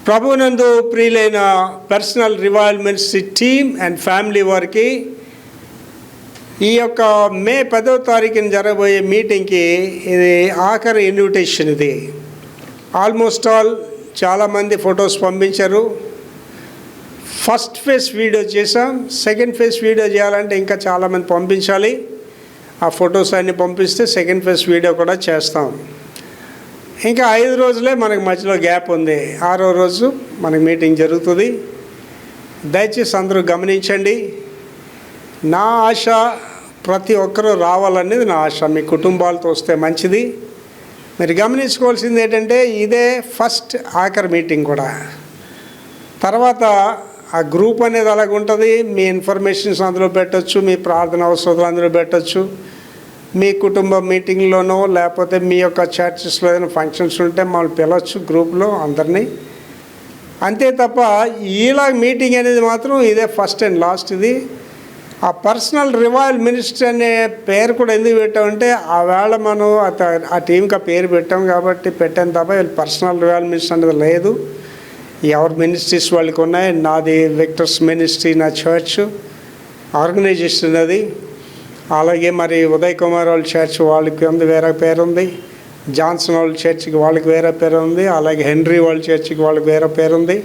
ప్రభునందు ప్రియులైన personal revival ministry team and family వారికి ఈ యొక్క మే 10వ తారీఖున జరగబోయే మీటింగ్కి ఇది ఆఖరి ఇన్విటేషన్. ఇది ఆల్మోస్ట్ ఆల్ చాలామంది ఫొటోస్ పంపించారు. ఫస్ట్ ఫేజ్ వీడియో చేసాం. సెకండ్ ఫేజ్ వీడియో చేయాలంటే ఇంకా చాలామంది పంపించాలి. ఆ ఫొటోస్ అన్నీ పంపిస్తే సెకండ్ ఫేజ్ వీడియో కూడా చేస్తాం. ఇంకా 5 రోజులే మనకి మధ్యలో గ్యాప్ ఉంది. 6వ రోజు మనకి మీటింగ్ జరుగుతుంది. దయచేసి అందరూ గమనించండి. నా ఆశ ప్రతి ఒక్కరూ రావాలనేది నా ఆశ. మీ కుటుంబాలతో వస్తే మంచిది. మీరు గమనించుకోవాల్సింది ఏంటంటే ఇదే ఫస్ట్ ఆఖరి మీటింగ్ కూడా. తర్వాత ఆ గ్రూప్ అనేది అలాగ ఉంటుంది. మీ ఇన్ఫర్మేషన్స్ అందులో పెట్టచ్చు, మీ ప్రార్థన అవసరాలు అందులో పెట్టచ్చు, మీ కుటుంబ మీటింగ్లోనో లేకపోతే మీ యొక్క చర్చెస్లో ఏదైనా ఫంక్షన్స్ ఉంటే మమ్మల్ని పిలవచ్చు గ్రూప్లో అందరినీ. అంతే తప్ప ఇలా మీటింగ్ అనేది మాత్రం ఇదే ఫస్ట్ అండ్ లాస్ట్. ఇది ఆ పర్సనల్ రివైవల్ మినిస్ట్రీ అనే పేరు కూడా ఎందుకు పెట్టామంటే ఆ వేళ మనం ఆ టీంకి ఆ పేరు పెట్టాం కాబట్టి పెట్టాను తప్ప వీళ్ళు పర్సనల్ రివైవల్ మినిస్ట్రీ అనేది లేదు. ఎవరి మినిస్ట్రీస్ వాళ్ళకి ఉన్నాయి. నాది విక్టర్స్ మినిస్ట్రీ, నా చర్చ్ ఆర్గనైజేషన్ అది. అలాగే మరి ఉదయ్ కుమార్ వాళ్ళ చర్చ్ వాళ్ళకి ఉంది, వేరే పేరు ఉంది. జాన్సన్ వాళ్ళ చర్చ్కి వాళ్ళకి వేరే పేరు ఉంది. అలాగే హెన్రీ వాళ్ళ చర్చ్కి వాళ్ళకి వేరే పేరు ఉంది.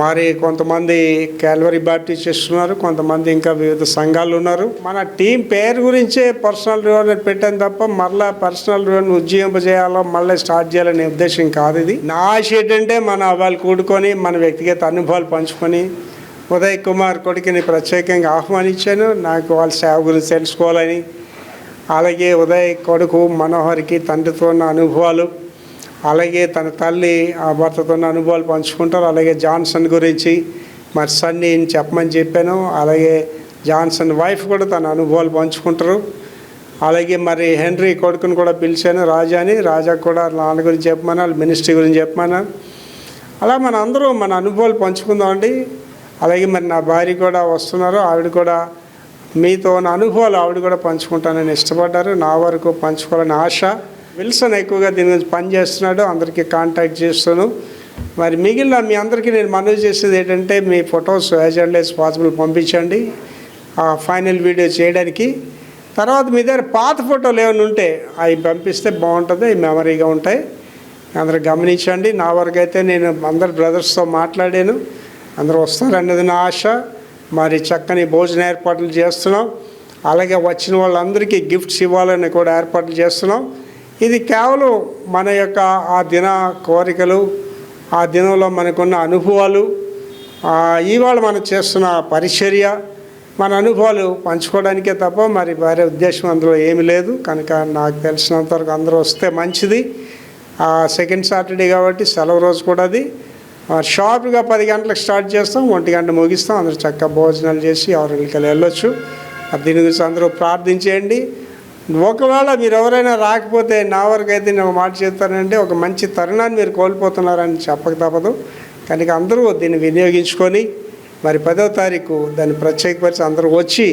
మరి కొంతమంది క్యాల్వరీ బాప్టిస్ట్ ఉన్నారు, కొంతమంది ఇంకా వివిధ సంఘాలు ఉన్నారు. మన టీం పేరు గురించే పర్సనల్ రివైవల్ పెట్టాను తప్ప మళ్ళీ పర్సనల్ రివైవల్ ఉజ్జీవింపజేయాలో మళ్ళీ స్టార్ట్ చేయాలనే ఉద్దేశం కాదు ఇది. నా ఆశ ఏంటంటే మన వాళ్ళు కూడుకొని మన వ్యక్తిగత అనుభవాలు పంచుకొని ఉదయ్ కుమార్ కొడుకుని ప్రత్యేకంగా ఆహ్వానించాను. నాకు వాళ్ళ సేవ గురించి తెలుసుకోవాలని. అలాగే ఉదయ్ కొడుకు మనోహర్కి తండ్రితో ఉన్న అనుభవాలు, అలాగే తన తల్లి ఆ భర్తతో ఉన్న అనుభవాలు పంచుకుంటారు. అలాగే జాన్సన్ గురించి మరి సన్నీ చెప్పమని చెప్పాను. అలాగే జాన్సన్ వైఫ్ కూడా తన అనుభవాలు పంచుకుంటారు. అలాగే మరి హెన్రీ కొడుకుని కూడా పిలిచాను, రాజాని. రాజాకు కూడా నాన్న గురించి చెప్పమన్నా, మినిస్ట్రీ గురించి చెప్పమన్నా. అలా మన అందరూ మన అనుభవాలు పంచుకుందామండి. అలాగే మరి నా భార్య కూడా వస్తున్నారు. ఆవిడ కూడా మీతో ఉన్న అనుభవాలు ఆవిడ కూడా పంచుకుంటానని ఇష్టపడ్డారు. నా వరకు పంచుకోవాలని ఆశ. విల్సన్ ఎక్కువగా దీని గురించి పనిచేస్తున్నాడు, అందరికీ కాంటాక్ట్ చేస్తాను. మరి మిగిలిన మీ అందరికీ నేను మనవి చేసేది ఏంటంటే మీ photos as early as possible పంపించండి ఆ ఫైనల్ వీడియో చేయడానికి. తర్వాత మీ దగ్గర పాత ఫోటోలు ఏమైనా ఉంటే అవి పంపిస్తే బాగుంటుంది, అవి మెమరీగా ఉంటాయి. అందరూ గమనించండి. నా వరకు అయితే నేను అందరు బ్రదర్స్తో మాట్లాడాను, అందరూ వస్తారన్నది నా ఆశ. మరి చక్కని భోజన ఏర్పాట్లు చేస్తున్నాం. అలాగే వచ్చిన వాళ్ళందరికీ గిఫ్ట్స్ ఇవ్వాలని కూడా ఏర్పాట్లు చేస్తున్నాం. ఇది కేవలం మన యొక్క ఆ దిన కోరికలు, ఆ దినంలో మనకున్న అనుభవాలు, ఇవాళ మనం చేస్తున్న పరిచర్య, మన అనుభవాలు పంచుకోవడానికే తప్ప మరి వేరే ఉద్దేశం అందులో ఏమీ లేదు. కనుక నాకు తెలిసినంతవరకు అందరూ వస్తే మంచిది. సెకండ్ సాటర్డే కాబట్టి సెలవు రోజు కూడా అది. షార్ప్గా 10 గంటలకు స్టార్ట్ చేస్తాం, 1 గంట ముగిస్తాం. అందరూ చక్కగా భోజనాలు చేసి ఎవరికి వెళ్ళొచ్చు. దీని గురించి అందరూ ప్రార్థించేయండి. ఒకవేళ మీరు ఎవరైనా రాకపోతే నా వరకు అయితే నేను ఒక మాట చెప్తానంటే ఒక మంచి తరుణాన్ని మీరు కోల్పోతున్నారని చెప్పక తప్పదు. కనుక అందరూ దీన్ని వినియోగించుకొని మరి 10వ తారీఖు దాన్ని ప్రత్యేకపరిచి అందరూ వచ్చి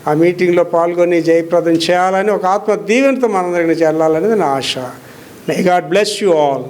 ఆ మీటింగ్లో పాల్గొని జయప్రదం చేయాలని ఒక ఆత్మ దీవెనతో మనందరికీ చెల్లాలనేది నా ఆశ. May God bless you all.